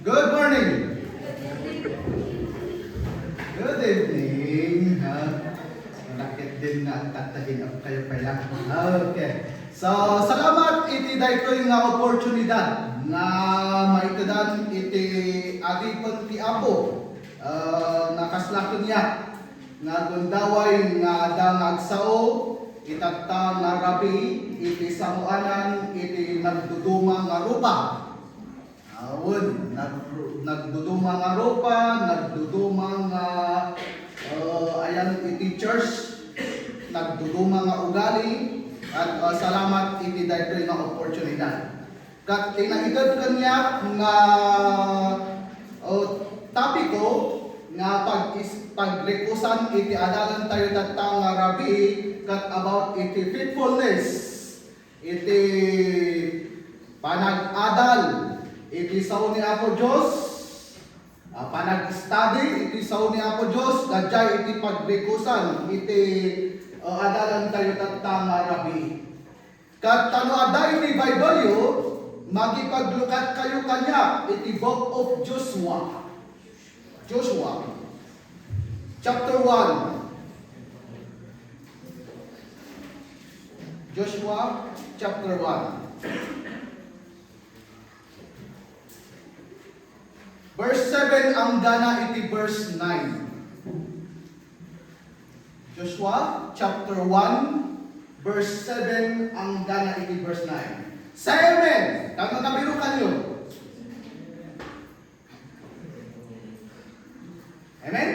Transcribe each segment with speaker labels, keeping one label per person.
Speaker 1: Good morning. Good evening. Malakit din na tatahin ako kayo pala. Okay. So, salamat iti daytoy nga oportunidad na maitadan iti adipon ti Apo. Nakaslakon niya nga gundaway nga adang agsao itatta nga rabi iti samuanan iti nagduduma nga rupa. Awon, nagduduma nga rupa, nagduduma nga ayan iti church, nagduduma nga ugali, at salamat iti daytoy nga oportunidad. Kat tinagitad kanya nga topiko nga pagrekusan iti adalan tayo tatta nga rabi kat about iti faithfulness, iti panag-adal iti sao ni Apo Diyos, panag-study iti sao ni Apo Diyos, dadjay iti pagrekusan iti adalan tayo tatta nga rabi. Kat ano aday iti Bible yo, magipaglukat kayo kanya iti Book of Joshua. Joshua chapter 1. Joshua chapter 1. Verse 7 ang gana iti verse 9. Joshua chapter 1 verse 7 ang gana iti verse 9. Say amen. Kano nabiro kanyo? Amen?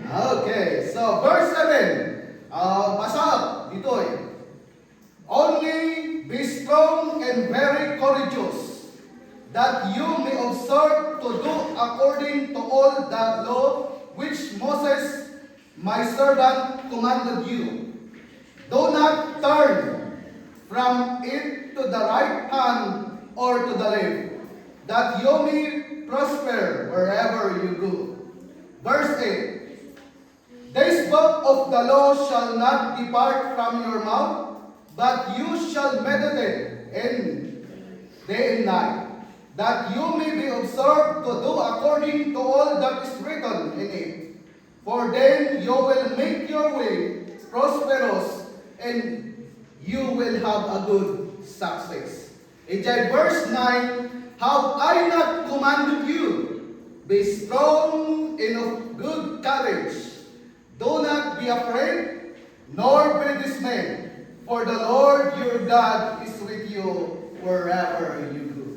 Speaker 1: Okay. So verse 7. Basa dito eh. Only be strong and very courageous, that you may observe to do according to all the law which Moses my servant commanded you. Do not turn from it to the right hand or to the left, that you may prosper wherever you go. Verse 8. This book of the law shall not depart from your mouth, but you shall meditate in day and night, that you may be observed to do according to all that is written in it. For then you will make your way prosperous, and you will have a good success. In verse 9, have I not commanded you? Be strong and of good courage. Do not be afraid, nor be dismayed, for the Lord your God is with you wherever you go.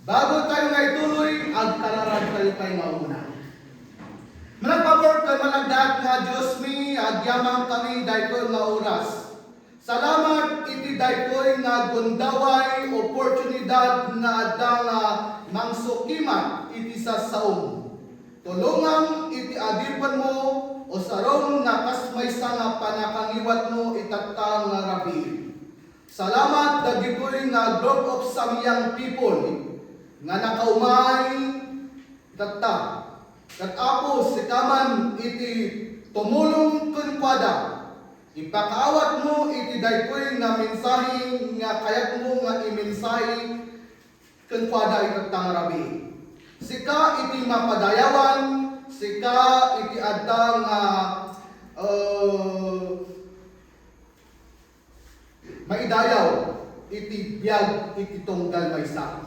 Speaker 1: Bago tayo nga ituloy, agkalarag tayo kayo mauna. Managpaport kay malagdat nga Diyos mi, agyamang kami daytoy nga oras. Salamat iti daytoy nga gundaway, oportunidad nga adang mangsukiman iti sa saom. Tulungang iti adipan mo, o sarong nakasmaysa nga panakangiwat mo itatta nga rabi. Salamat dagitoy nga group of samyang people nga nakaumay tatta. Kat Apo sikaman iti tumulong kunkwada. Ipakaawat mo iti daytoy nga mensahe nga kayat mo nga imensahe kunkwada itatta nga rabi. Sika iti mapadayawan, sika iti adang maidayaw iti biyag iti tunggal maysa.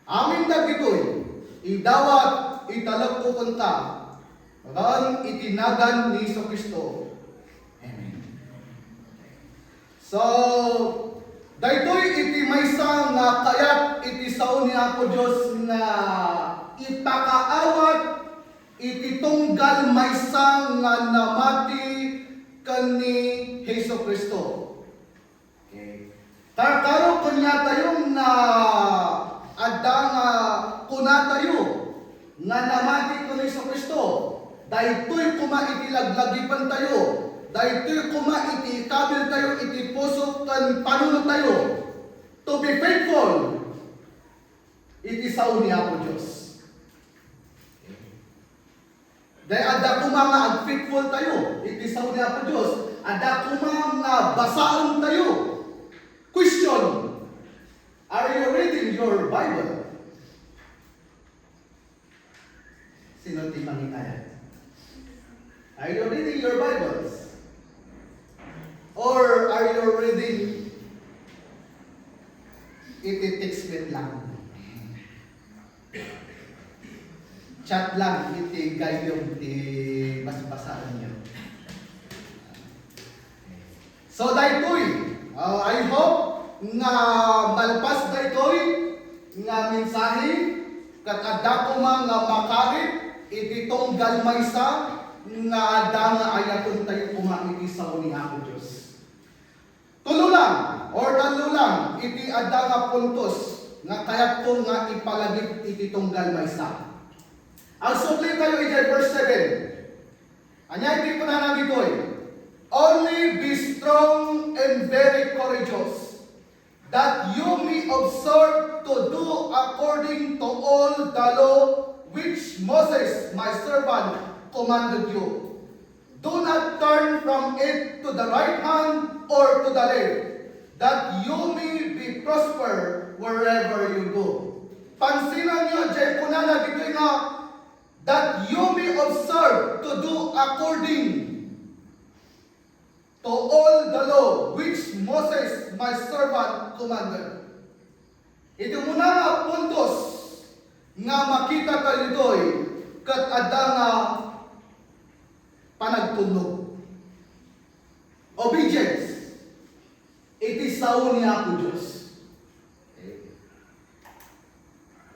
Speaker 1: Amin dagitoy idawat italag ko kunta ran itinagan ni Kristo. Amen. So daytoy iti maysa nga kayat iti sao ni Apo Dios nga ipakaawat iti tunggal maysa nga namati kani Hesus Kristo. Okay. Tarkaro kunya tayong na adang kuna tayo nga namati kani Hesus Kristo. Daytoy kuma iti laglagipan tayo. Daytoy kuma iti kabil tayo iti puso kan panuno tayo. To be faithful iti sao ni Apo Dios. Dahil ada kuma nga ag-faithful tayo, iti sao ni Apo Dios. Ada kuma nga basaon tayo. Question: are you reading your Bible? sino ti mangitayan? Are you reading your Bibles? Or are you reading iti-text lang? Chat lang, iti gayong ti basbasaan niyo. So daytoy, I hope nga malpas daytoy nga mensahe kat adda ko nga makarit iti tunggal maysa nga adda nga ayaton tayo iti sao ni ako Dios. Tulo lang or talo lang iti adda nga puntos nga kayat ko nga ipalagip iti tunggal maysa. Ang sukli tayo iti verse 7. Anya iti punanan ditoy. Only be strong and very courageous, that you may observe to do according to all the law which Moses my servant commanded you. Do not turn from it to the right hand or to the left, that you may be prosper wherever you go. Pansinan niyo, jay punana dito nga, that you may observe to do according to all the law which Moses my servant commanded. Ito muna nga puntos nga makita tayo doy kat adda nga panagtunog. Obedience. Iti sao niya ako Diyos.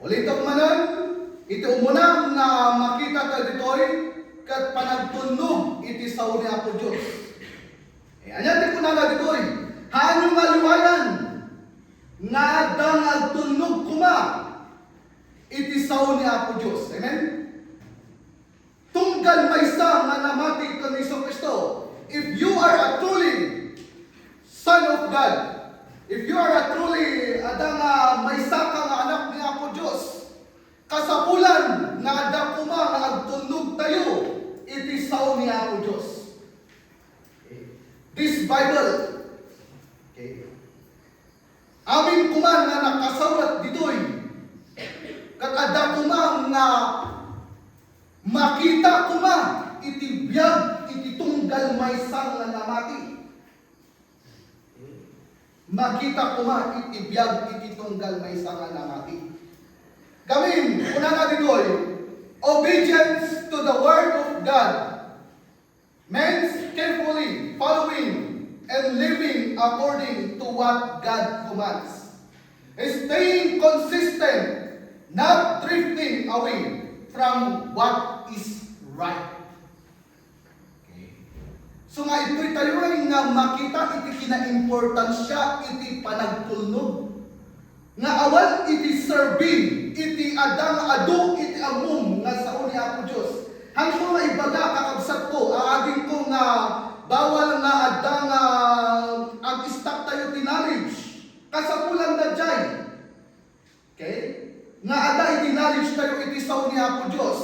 Speaker 1: Ulitok manan, iti umuna nga makita tayo ditoy kat panagtunog iti sao niya ako Diyos. Anya di ko na ditoy, hanyo nga liwayan nga adda nga tunog kuma iti sao ni Apo Dios. Amen? Tunggal maysa nga namati kan Kristo. If you are a truly son of God, if you are a truly adda nga maysa ka nga anak ni Apo Dios, kasapulan nga adda kuma nga agtunog tayo iti sao ni Apo Dios. This Bible, okay, amin kuman nga nakasawat ditoy, kat adda kuma nga makita kuma iti biyag iti tunggal maysa nga namati. Makita kuma iti biyag iti tunggal maysa nga namati. Gamin, una nga ditoy, obedience to the word of God means carefully following and living according to what God commands. Staying consistent, not drifting away from what is right. Okay. So nga ito'y tayo ay nga makita iti kinaimportansya iti panagtulnog. Nga awan iti serving, iti adang adu, iti amum nga sao ni Apo Diyos. Hanggang nga ibaga kakabsat ko, aading ko nga bawal nga adda nga ag-stop tayo ti knowledge. Kasapulan na jay. Okay? Nga adda iti knowledge tayo iti sao ni Apo Diyos.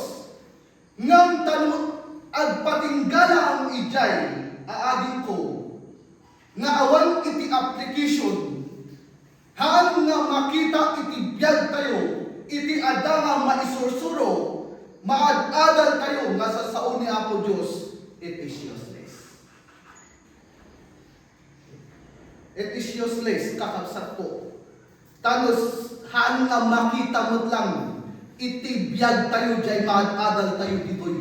Speaker 1: Ngam tanong agpatinggala ang ijay, aading ko. Nga awan iti application. Haan nga makita iti biyag tayo, iti adda nga maisursuro, maad-adal tayo nga sa sao ni Apo Diyos, it is useless. It is useless, kakabsat ko. Tanos, haan nga makita mo't lang, iti biyag tayo, jay maad-adal tayo ditoy.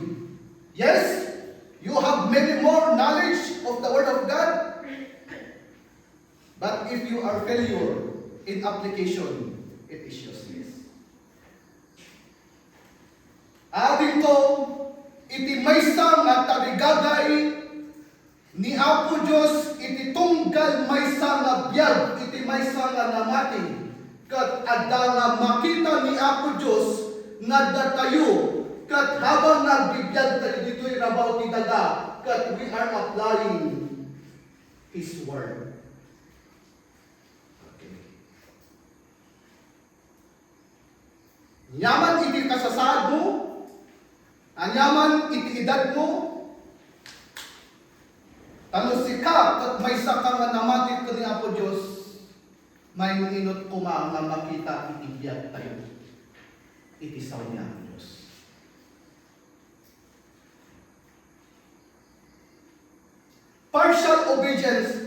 Speaker 1: Yes, you have many more knowledge of the Word of God, but if you are failure in application, it is useless. Adin ko, iti maysa nga tarigagay ni Apo Diyos, iti tunggal maysa nga biyag, iti maysa nga namati, kat adda nga makita ni Apo Diyos, nga datayo, kat habang nagbibiyag tayo dito'y rabaw ti daga, kat we are applying His Word. Yaman iti kasasad mo, anyaman iti edad mo, tanos ka, kat may saka nga namatit ko ni Apo Diyos, may inot kuma nga makita iti biyag tayo, iti sao ni Apo Diyos.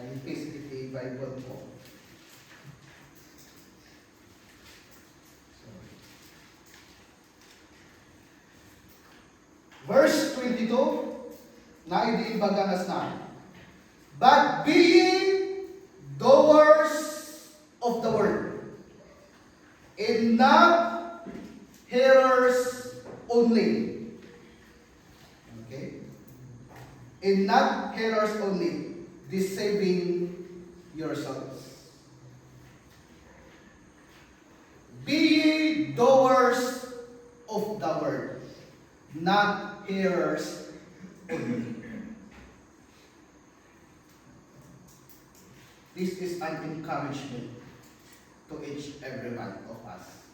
Speaker 1: 950 Bible po. Verse 22, naidiimbaga na. But be ye doers of the word, and not hearers only. Okay? And not hearers only, deceiving yourselves. Be ye doers of the word, not hearers only. This is an encouragement to each every one of us.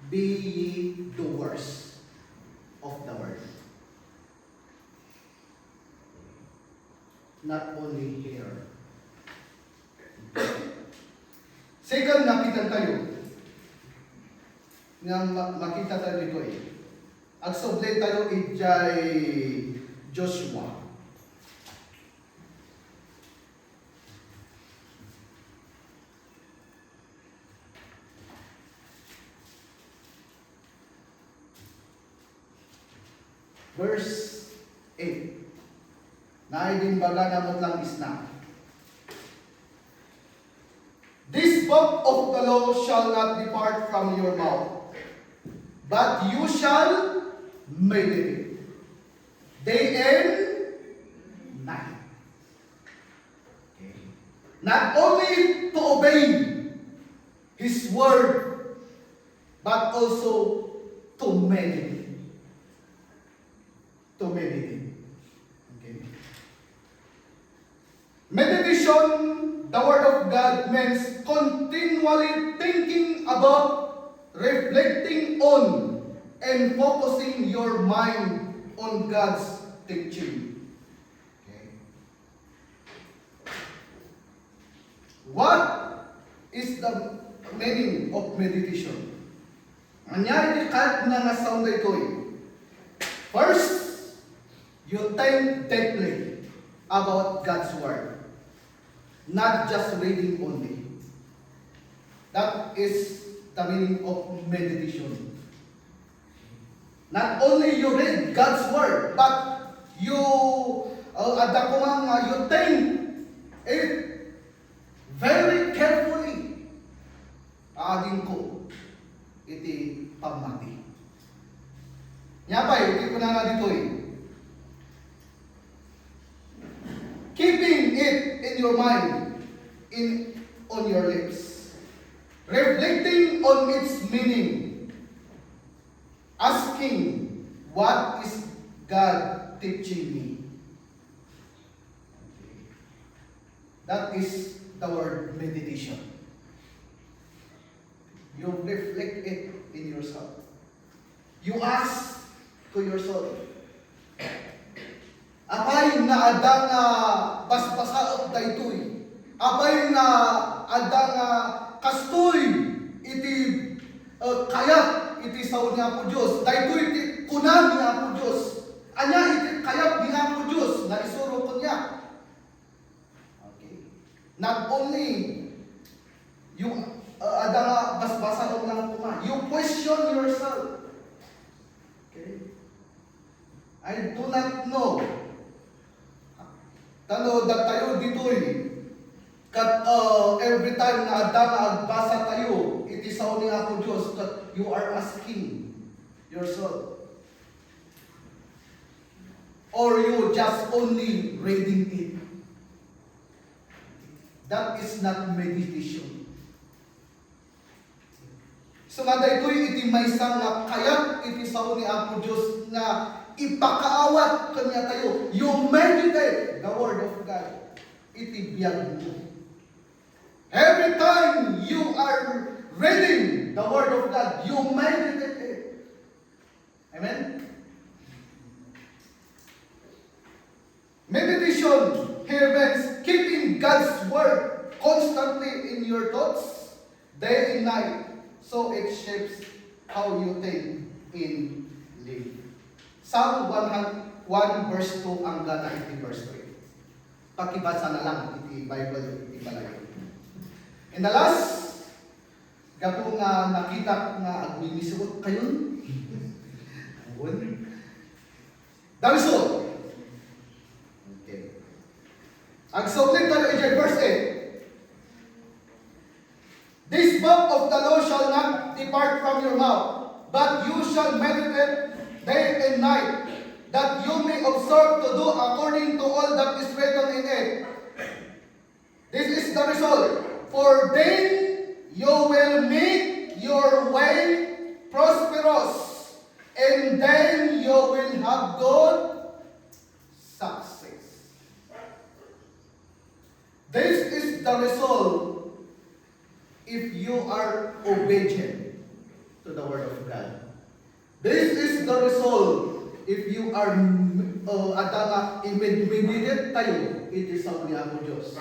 Speaker 1: Be ye doers of the word, not only hearer. Second, nakita tayo. Makita tayo dito eh. Agsublay tayo ijay Joshua. Verse 8. Naidimbaga namot lang isna. This book of the law shall not depart from your mouth, but you shall meditate day and night. Okay. Not only to obey His word, but also to meditate. To meditate. Okay. Meditation, the word of God, means continually thinking about, reflecting on, and focusing your mind on God's teaching. Okay. What is the meaning of meditation? Anyari kahit na nasound ito eh. First, you think deeply about God's word, not just reading only. That is the meaning of meditation. Not only you read God's word, but you you think it very carefully. Aging ko iti pamati. Nyapay, iti ko na dito eh. Keeping it in your mind, on your lips, reflecting on its meaning, asking, what is God teaching me? That is the word meditation. You reflect it in yourself. You ask to yourself, apay na adang basbasaot daytoy. Apay na adang kastoy iti kayat iti saon niya po Diyos. Daytoy iti kunan niya po Diyos. Anya iti kayat niya po Diyos na isuro ko niya. Okay. Not only yung adang basbasaot lang kuma. You question yourself. Okay. I do not know. Tano dat tayo ditoy. Kat every time na adang agbasa tayo, iti sao ni ako Diyos, that you are asking yourself. Or you just only reading it. That is not meditation. So nga daytoy iti maysa nga kayat iti sao ni ako Diyos nga ipakaawat kanya tayo. You meditate the word of God. Iti biyag mo. Every time you are reading the word of God, you meditate it. Amen? Meditation here means keeping God's word constantly in your thoughts, day and night, so it shapes how you think and live. Psalm 101 verse 2 hanggang 90 verse 3. pakibasa na lang iti Bible iti balay. And the last, kapo nga nakita nga agmimisuot kayon. The result. Okay. Agsublit tayo iti verse 8. This book of the law shall not depart from your mouth, but you shall meditate day and night, that you may observe to do according to all that is written in it. This is the result. For then you will make your way prosperous, and then you will have good success. This is the result if you are obedient to the Word of God. This is the result if you are adama i-meditate tayo iti sa Diabo Dios.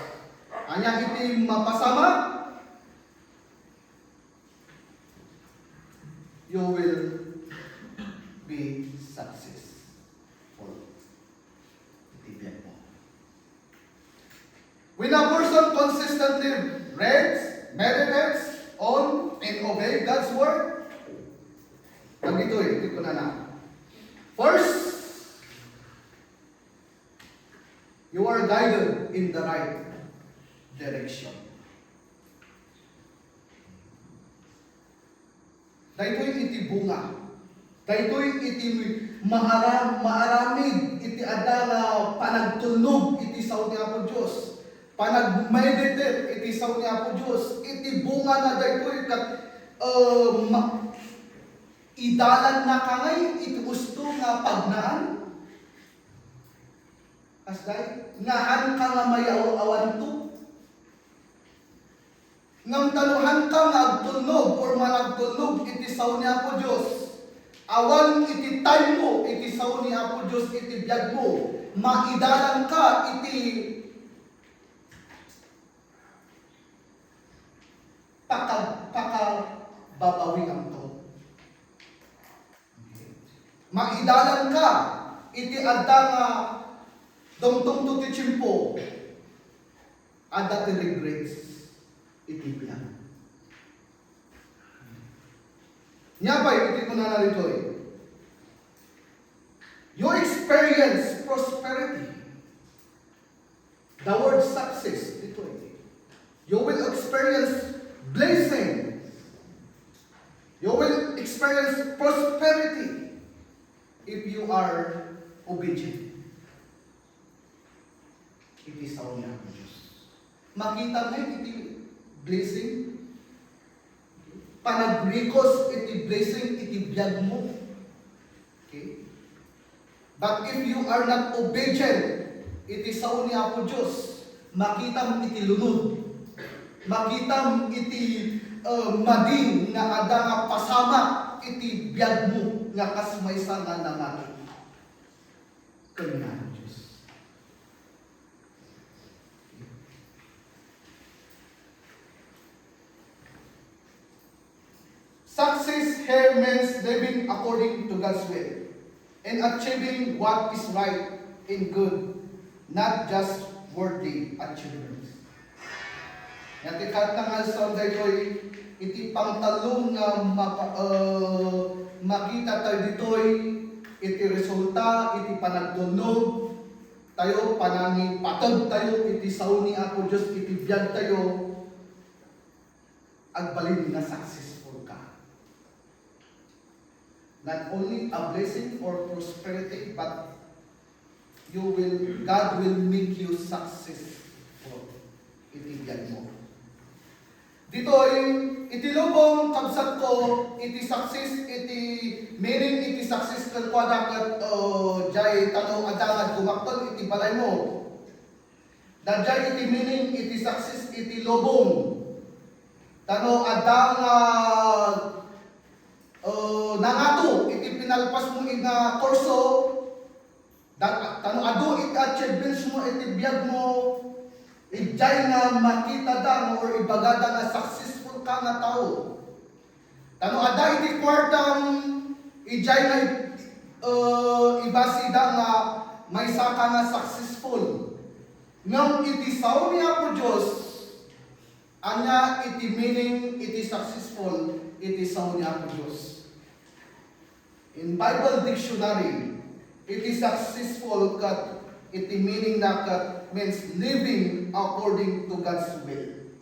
Speaker 1: Anya iti mapasama, you will be successful. Itibiyan mo. When a person consistently reads, meditates on, and obey God's word, ito ko na. First, you are guided in the right direction. Daytoy iti bunga. Daytoy iti maaramid iti adala panagtunog iti saw ni Apo Dios. Panag-meditate iti saw ni Apo Dios. Iti bunga na daytoy kat idalan na kangay iti gusto nga pagnaan. Asday, ngaan ka nga mayaw-awan to. Ngam tanuhan ka nga agtunog or managtunog iti saw ni Apo Dios. Awan iti time mo, iti saw ni Apo Dios, iti biyag mo. Maidalan ka iti babawin ang to. Maidalan ka iti adda nga dongtong to ti tiyempo. Adda ti regrets. Itipian. Nyabay, iti ko na narito you experience prosperity. The word success, ito you will experience blessing. You will experience prosperity if you are obedient. It is our Diyos. Makita mo iti blessing, panagrikos iti blessing, iti biyag mo. Okay? But if you are not obedient, iti sao ni Apo Diyos, makita mo iti lunod. Makita mo iti mading nga ada nga pasama, iti biyag mo nga kasmaysa nga naman. Kanya Diyos. Success here means living according to God's will and achieving what is right and good, not just worthy achievements. Natikat na nga sa daytoy iti pangtalong nga makita tayo ditoy iti resulta, iti panagtunog tayo, panangin patag tayo, iti saw ni Apo Diyos, iti biyag tayo, agbalin na successful ka. Not only a blessing or prosperity, but God will make you successful. Itibiyag mo. Dito itilubong kabsat ko, iti success, iti meaning, iti success kalkwa dapat jay tanong adangad kumakton, iti balay mo. Dadjay iti meaning, iti success, iti lubong. Tanong adangad nangato, iti pinalpas mo ina korso, tanong ado iti achievements mo, iti biyag mo, ijay nga makita da or ibagada nga successful ka nga tao. Tanong ada iti kwartang, ijay nga ibasida nga may saka nga successful. Ngam iti sao niya po Diyos, anya iti meaning, iti successful, iti sao niya po Diyos. In Bible Dictionary, iti successful kat, iti meaning na kat means living according to God's will.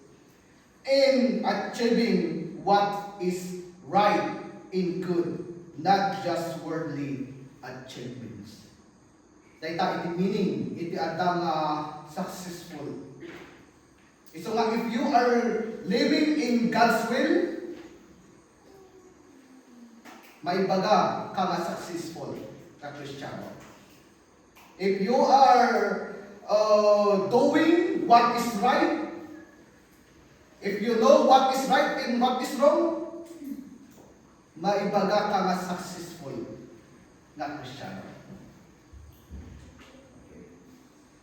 Speaker 1: In achieving what is right in good, not just worldly achievements. Dahita iti meaning, iti adang successful. So nga, if you are living in God's will, may baga ka nga successful na Kristiyano. If you are doing what is right, if you know what is right and what is wrong, may baga ka nga successful na Kristiyano.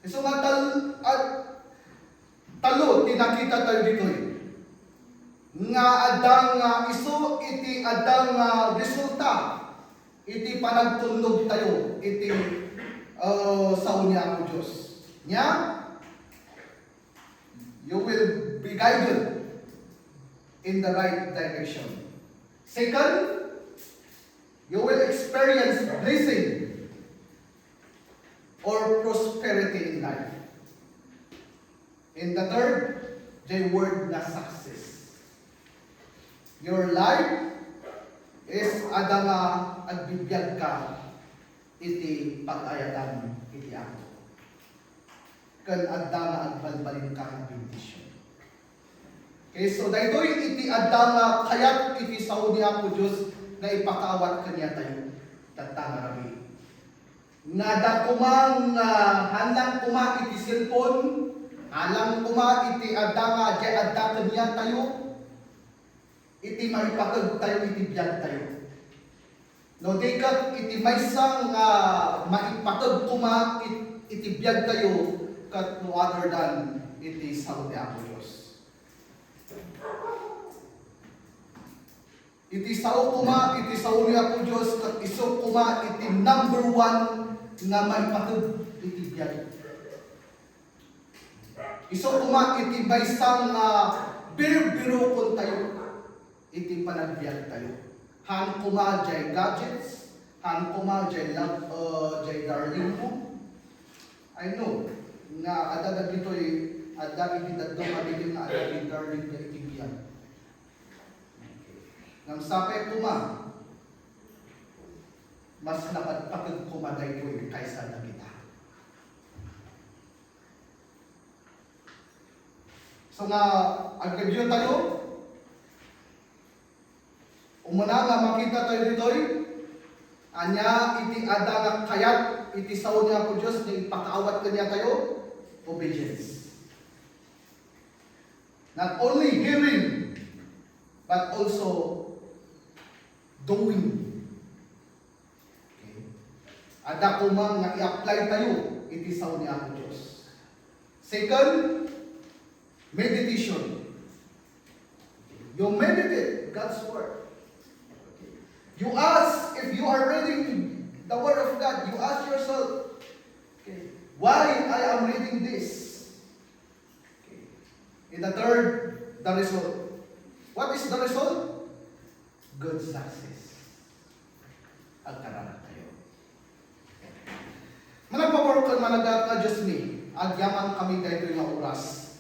Speaker 1: So nga talo, tinakita tayo dito nga adang iso iti adang resulta iti panagtulog tayo iti sao niya ako Diyos. Nya, you will be guided in the right direction. Second, you will experience blessing or prosperity in life. And the third, the word na success. Your life is adanga agbibiyag ka iti pag-ayatan iti ako. Kan adanga agbalbalin ka ng bendisyon. Okay, so daytoy iti adanga kayat iti saudi ako Diyos na ipakawat kanya tayo tatanga rabi. Nada kumang handang kuma iti cellphone, alang kuma iti adanga di adda kanya tayo, iti maripakag tayo iti biyag tayo. No, di kat iti maysang maipakag kuma iti biyag tayo kat no other than iti saudi ako Diyos. Iti sao kuma, iti saudi ako Diyos kat iso kuma iti number one nga maipakag iti biyag. Iso kuma iti maysang bir-biro kon tayo iti panagbiag tayo. Han kuma jay gadgets, han kuma jay love, jay darling mo. I know nga ada dito ada iti dadto mabigil nga ada iti darling nga iti biyag. Nang sapay kuma mas napagpakag kumaday ko kaysa na kita. So nga,ag-review tayo. Umuna nga makita tayo dito, anya iti ada nga kayat, iti sao niya po Diyos, na ipakaawat kanya tayo, obedience. Not only hearing, but also doing. Ada kumang nga i-apply tayo iti sao ni ako Diyos. Second, meditation. You meditate God's Word. You ask, if you are reading the Word of God, you ask yourself, okay, why I am reading this? Okay. In the third, the result. What is the result? Good success. Agkaranak tayo. Managpawork kan managat nga Diyos ni, agyaman kami daytoy nga oras.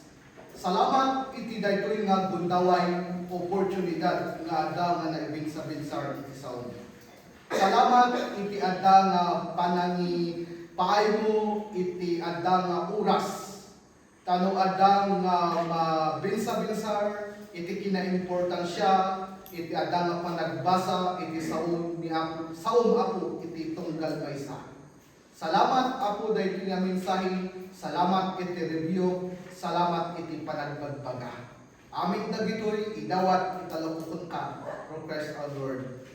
Speaker 1: Salamat iti daytoy nga gundaway oportunidad nga ada nga naibig sa binsar iti saon. Salamat iti ada nga panangi paay mo iti ada nga oras. Tano ada nga mabinsa-binsar iti kinaimportansya iti ada nga panagbasa iti saon ni Apo, saon Apo iti tunggal baysa. Salamat Apo dahil nga mensahe, salamat iti review, salamat iti panagbagbaga. Aming na gito'y idawat italakukon ka, through Christ our Lord.